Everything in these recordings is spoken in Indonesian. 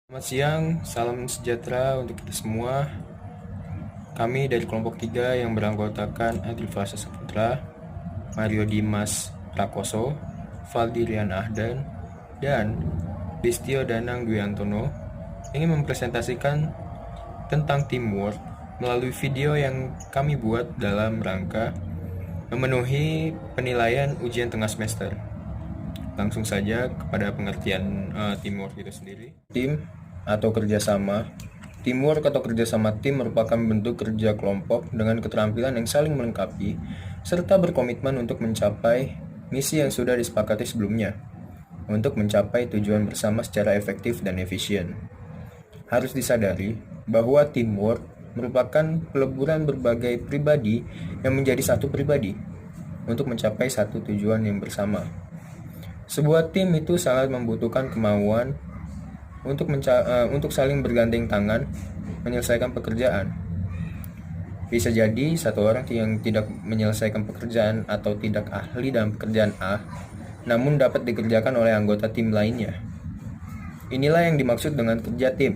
Selamat siang, salam sejahtera untuk kita semua. Kami dari kelompok 3 yang beranggotakan Adil Fasa Saputra, Mario Dimas Prakoso, Valdirian Ahdan, dan Listio Danang Dwi Antono ingin mempresentasikan tentang teamwork melalui video yang kami buat dalam rangka memenuhi penilaian ujian tengah semester. Langsung saja kepada pengertian teamwork itu sendiri. Tim atau kerjasama. Teamwork atau kerjasama tim merupakan bentuk kerja kelompok dengan keterampilan yang saling melengkapi serta berkomitmen untuk mencapai misi yang sudah disepakati sebelumnya untuk mencapai tujuan bersama secara efektif dan efisien. Harus disadari bahwa teamwork merupakan peleburan berbagai pribadi yang menjadi satu pribadi untuk mencapai satu tujuan yang bersama. Sebuah tim itu sangat membutuhkan kemauan untuk saling bergandeng tangan menyelesaikan pekerjaan. Bisa jadi satu orang yang tidak menyelesaikan pekerjaan atau tidak ahli dalam pekerjaan A, namun dapat dikerjakan oleh anggota tim lainnya. Inilah yang dimaksud dengan kerja tim.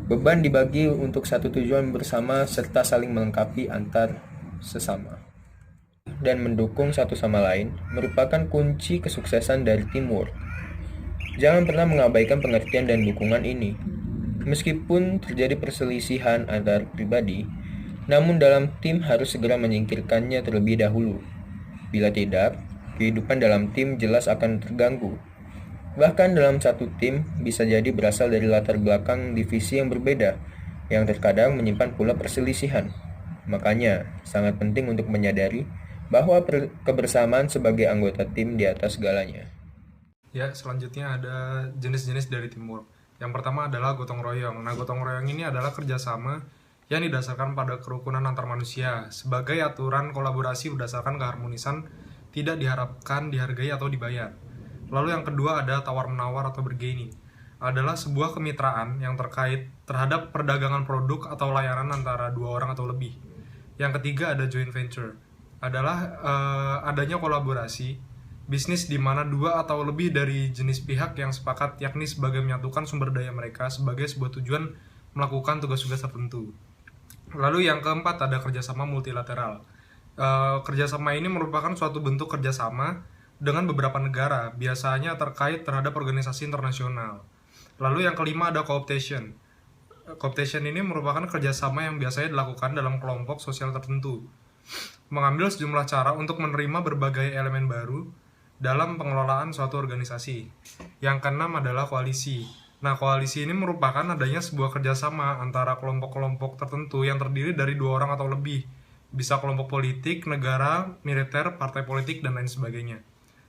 Beban dibagi untuk satu tujuan bersama serta saling melengkapi antar sesama dan mendukung satu sama lain merupakan kunci kesuksesan dari teamwork. Jangan pernah mengabaikan pengertian dan dukungan ini. Meskipun terjadi perselisihan antar pribadi, namun dalam tim harus segera menyingkirkannya terlebih dahulu. Bila tidak, kehidupan dalam tim jelas akan terganggu. Bahkan dalam satu tim bisa jadi berasal dari latar belakang divisi yang berbeda, yang terkadang menyimpan pula perselisihan. Makanya, sangat penting untuk menyadari bahwa kebersamaan sebagai anggota tim di atas segalanya. Ya, selanjutnya ada jenis-jenis dari teamwork. Yang pertama adalah gotong royong. Nah, gotong royong ini adalah kerjasama yang didasarkan pada kerukunan antar manusia. Sebagai aturan kolaborasi berdasarkan keharmonisan, tidak diharapkan dihargai atau dibayar. Lalu yang kedua ada tawar-menawar atau bargaining. Adalah sebuah kemitraan yang terkait terhadap perdagangan produk atau layanan antara dua orang atau lebih. Yang ketiga ada joint venture. Adalah adanya kolaborasi bisnis di mana dua atau lebih dari jenis pihak yang sepakat yakni sebagai menyatukan sumber daya mereka sebagai sebuah tujuan melakukan tugas-tugas tertentu. Lalu yang keempat ada kerjasama multilateral. Kerjasama ini merupakan suatu bentuk kerjasama dengan beberapa negara, biasanya terkait terhadap organisasi internasional. Lalu yang kelima ada cooptation. Cooptation ini merupakan kerjasama yang biasanya dilakukan dalam kelompok sosial tertentu, mengambil sejumlah cara untuk menerima berbagai elemen baru dalam pengelolaan suatu organisasi. Yang keenam adalah koalisi. Nah, koalisi ini merupakan adanya sebuah kerjasama antara kelompok-kelompok tertentu yang terdiri dari dua orang atau lebih. Bisa kelompok politik, negara, militer, partai politik, dan lain sebagainya.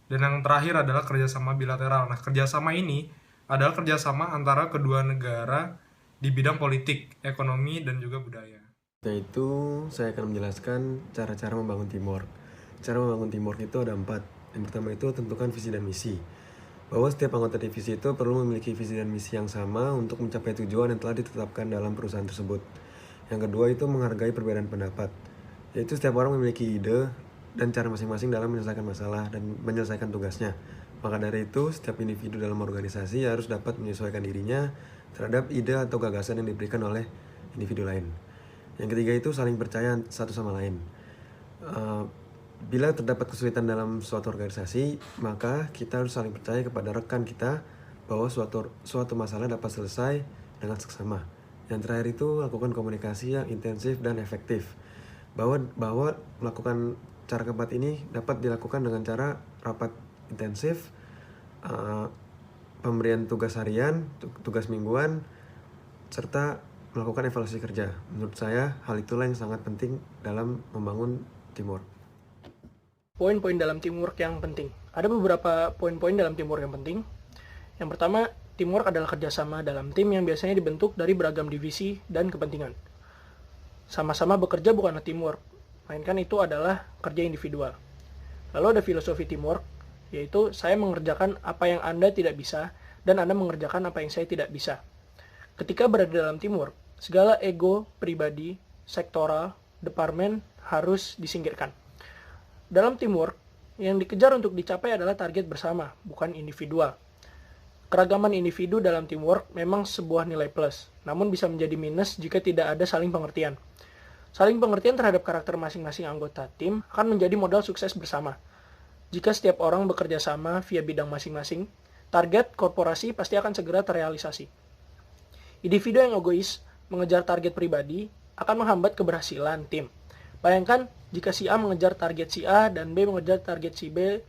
Dan yang terakhir adalah kerjasama bilateral. Nah, kerjasama ini adalah kerjasama antara kedua negara di bidang politik, ekonomi, dan juga budaya. Yaitu saya akan menjelaskan cara-cara membangun teamwork. Cara membangun teamwork itu ada 4. Yang pertama itu tentukan visi dan misi. Bahwa setiap anggota divisi itu perlu memiliki visi dan misi yang sama untuk mencapai tujuan yang telah ditetapkan dalam perusahaan tersebut. Yang kedua itu menghargai perbedaan pendapat. Yaitu setiap orang memiliki ide dan cara masing-masing dalam menyelesaikan masalah dan menyelesaikan tugasnya. Maka dari itu, setiap individu dalam organisasi harus dapat menyesuaikan dirinya terhadap ide atau gagasan yang diberikan oleh individu lain. Yang ketiga itu saling percaya satu sama lain. Bila terdapat kesulitan dalam suatu organisasi, maka kita harus saling percaya kepada rekan kita bahwa suatu masalah dapat selesai dengan seksama. Yang terakhir itu lakukan komunikasi yang intensif dan efektif. Bahwa melakukan cara keempat ini dapat dilakukan dengan cara rapat intensif, pemberian tugas harian, tugas mingguan, serta melakukan evaluasi kerja. Menurut saya, hal itulah yang sangat penting dalam membangun teamwork. Poin-poin dalam teamwork yang penting. Ada beberapa poin-poin dalam teamwork yang penting. Yang pertama, teamwork adalah kerjasama dalam tim yang biasanya dibentuk dari beragam divisi dan kepentingan. Sama-sama bekerja bukanlah teamwork, melainkan itu adalah kerja individual. Lalu ada filosofi teamwork, yaitu saya mengerjakan apa yang Anda tidak bisa, dan Anda mengerjakan apa yang saya tidak bisa. Ketika berada dalam teamwork, segala ego, pribadi, sektoral, departemen harus disingkirkan. Dalam teamwork, yang dikejar untuk dicapai adalah target bersama, bukan individual. Keragaman individu dalam teamwork memang sebuah nilai plus, namun bisa menjadi minus jika tidak ada saling pengertian. Saling pengertian terhadap karakter masing-masing anggota tim akan menjadi modal sukses bersama. Jika setiap orang bekerja sama via bidang masing-masing, target korporasi pasti akan segera terrealisasi. Individu yang egois mengejar target pribadi akan menghambat keberhasilan tim. Bayangkan jika si A mengejar target si A dan B mengejar target si B,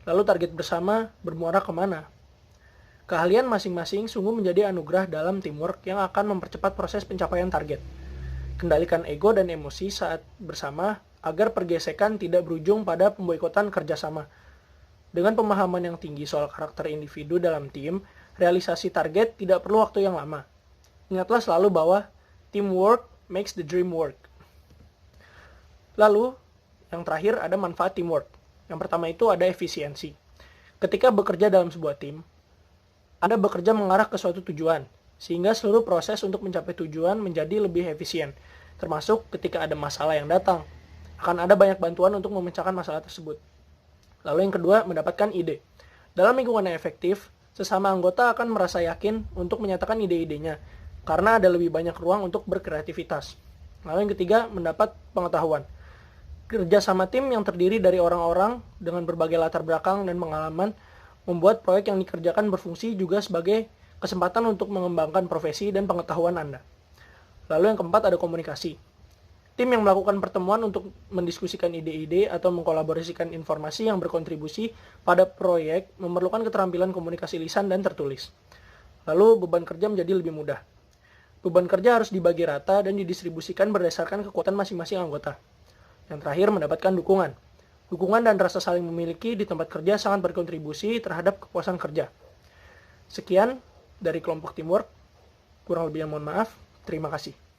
lalu target bersama bermuara kemana? Keahlian masing-masing sungguh menjadi anugerah dalam teamwork yang akan mempercepat proses pencapaian target. Kendalikan ego dan emosi saat bersama agar pergesekan tidak berujung pada pemboikotan kerjasama. Dengan pemahaman yang tinggi soal karakter individu dalam tim, realisasi target tidak perlu waktu yang lama. Ingatlah selalu bahwa teamwork makes the dream work. Lalu, yang terakhir ada manfaat teamwork. Yang pertama itu ada efisiensi. Ketika bekerja dalam sebuah tim, Anda bekerja mengarah ke suatu tujuan, sehingga seluruh proses untuk mencapai tujuan menjadi lebih efisien, termasuk ketika ada masalah yang datang. Akan ada banyak bantuan untuk memecahkan masalah tersebut. Lalu yang kedua, mendapatkan ide. Dalam lingkungan yang efektif, sesama anggota akan merasa yakin untuk menyatakan ide-idenya, karena ada lebih banyak ruang untuk berkreativitas. Lalu yang ketiga, mendapat pengetahuan. Kerja sama tim yang terdiri dari orang-orang dengan berbagai latar belakang dan pengalaman membuat proyek yang dikerjakan berfungsi juga sebagai kesempatan untuk mengembangkan profesi dan pengetahuan Anda. Lalu yang keempat ada komunikasi. Tim yang melakukan pertemuan untuk mendiskusikan ide-ide atau mengkolaborasikan informasi yang berkontribusi pada proyek memerlukan keterampilan komunikasi lisan dan tertulis. Lalu beban kerja menjadi lebih mudah. Beban kerja harus dibagi rata dan didistribusikan berdasarkan kekuatan masing-masing anggota. Yang terakhir mendapatkan dukungan. Dukungan dan rasa saling memiliki di tempat kerja sangat berkontribusi terhadap kepuasan kerja. Sekian dari kelompok teamwork. Kurang lebihnya mohon maaf. Terima kasih.